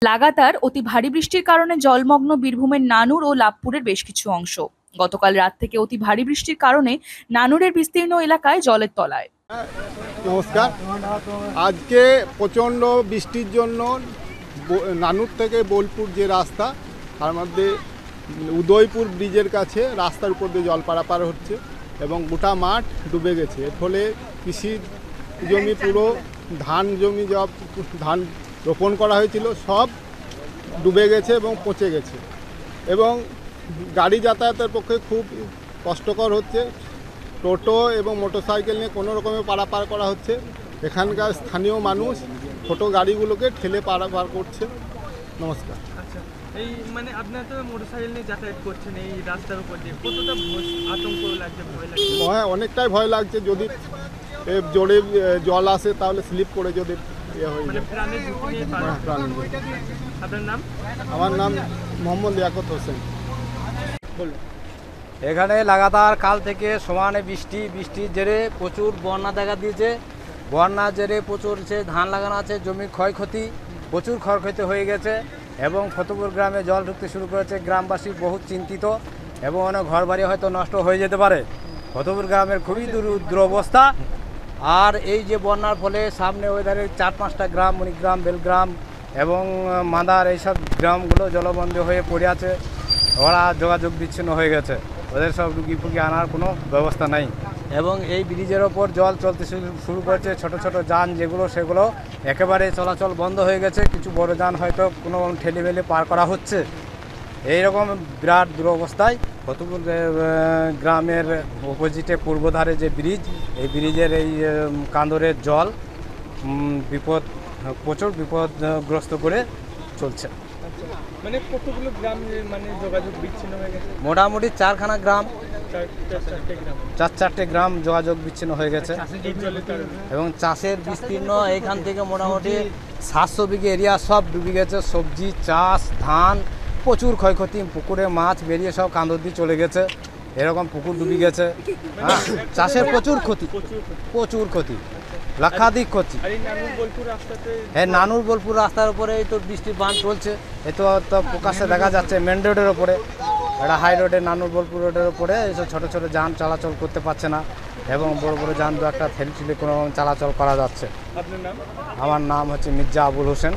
লাগাতার অতি ভারী বৃষ্টির কারণে জলমগ্ন বীরভূমের নানুর ও লাভপুরের বেশ কিছু অংশ। গতকাল রাত থেকে অতি ভারী বৃষ্টির কারণে নানুরের বিস্তীর্ণ এলাকায় জলের তলায়। নমস্কার। আজকে প্রচণ্ড বৃষ্টির জন্য নানুর থেকে বোলপুর যে রাস্তা, তার মধ্যে উদয়পুর ব্রিজের কাছে রাস্তার উপর দিয়ে জল পারাপার হচ্ছে এবং গোটা মাঠ ডুবে গেছে। এর ফলে কৃষি জমি, পুরো ধান জমি, ধান রোপণ করা হয়েছিল সব ডুবে গেছে এবং পচে গেছে এবং গাড়ি যাতায়াতের পক্ষে খুব কষ্টকর হচ্ছে। টোটো এবং মোটরসাইকেল নিয়ে কোনো রকমে পারাপার করা হচ্ছে। এখানকার স্থানীয় মানুষ ছোটো গাড়িগুলোকে ঠেলে পারাপার করছে। নমস্কার। আচ্ছা, এই মানে আপনারা তো মোটরসাইকেল নিয়ে যাতায়াত করছেন এই রাস্তার উপর দিয়ে, কতটা আতঙ্ক লাগছে, ভয় লাগছে? হ্যাঁ, অনেকটাই ভয় লাগছে। যদি জোরে জল আসে তাহলে স্লিপ করে যদি হয়ে যায়। প্রাণের ঝুঁকি নিয়ে প্রাণের ঝুঁকি। আপনার নাম? আমার নাম মোহাম্মদ লিয়াকত হোসেন। বলুন। এখানে লাগাতার কাল থেকে সমানে বৃষ্টির জেরে প্রচুর বন্যা দেখা দিয়েছে। বন্যার জেরে প্রচুর ধান লাগানো আছে, জমি ক্ষয়ক্ষতি, প্রচুর ক্ষয়ক্ষতি হয়ে গেছে এবং ফতেপুর গ্রামে জল ঢুকতে শুরু করেছে। গ্রামবাসী বহুত চিন্তিত এবং অনেক ঘরবাড়ি হয়তো নষ্ট হয়ে যেতে পারে। ফতেপুর গ্রামের খুবই দুরবস্থা। আর এই যে বন্যার ফলে সামনে ওই ধারে 4-5টা গ্রাম, মণিগ্রাম, বেলগ্রাম এবং মাদার, এইসব গ্রামগুলো জলবন্দী হয়ে পড়ে আছে। ওরা যোগাযোগ বিচ্ছিন্ন হয়ে গেছে, ওদের সব রুগী ফুগি আনার কোনো ব্যবস্থা নাই এবং এই ব্রিজের ওপর জল চলতে শুরু করেছে। ছোট ছোট যান যেগুলো, সেগুলো একেবারে চলাচল বন্ধ হয়ে গেছে। কিছু বড় যান হয়তো কোনো ঠেলে মেলে পার করা হচ্ছে। এইরকম বিরাট দুরবস্থায় ফতেপুর গ্রামের অপোজিটে পূর্বধারে যে ব্রিজ, এই ব্রিজের এই কান্দরের জল প্রচুর বিপদগ্রস্ত করে চলছে। মানে কতগুলো গ্রাম মানে যোগাযোগ বিচ্ছিন্ন হয়ে গেছে? মোটামুটি 4খানা গ্রাম, 4-4টে গ্রাম যোগাযোগ বিচ্ছিন্ন হয়ে গেছে এবং চাষের বিস্তীর্ণ এখান থেকে মোটামুটি 700 বিঘে এরিয়া সব ডুবে গেছে। সবজি চাষ, ধান, প্রচুর ক্ষয়ক্ষতি। পুকুরে মাছ বেরিয়ে সব কান্দর দিয়ে চলে গেছে, এরকম পুকুর ডুবে গেছে। হ্যাঁ, চাষের প্রচুর ক্ষতি, লাক্ষাধিক ক্ষতি। হ্যাঁ, নানুর বোলপুর রাস্তার উপরে এই তো বৃষ্টির বান চলছে। এ তো প্রকাশ্যে দেখা যাচ্ছে মেন রোডের ওপরে, এটা হাই রোডে, নানুর বোলপুর রোডের ওপরে এইসব ছোটো ছোটো যান চলাচল করতে পারছে না এবং বড় বড় যান দু একটা ঠেলে কোনো চলাচল করা যাচ্ছে। আপনার নাম? আমার নাম হচ্ছে মির্জা আবুল হোসেন,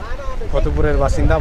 ফতেপুরের বাসিন্দা।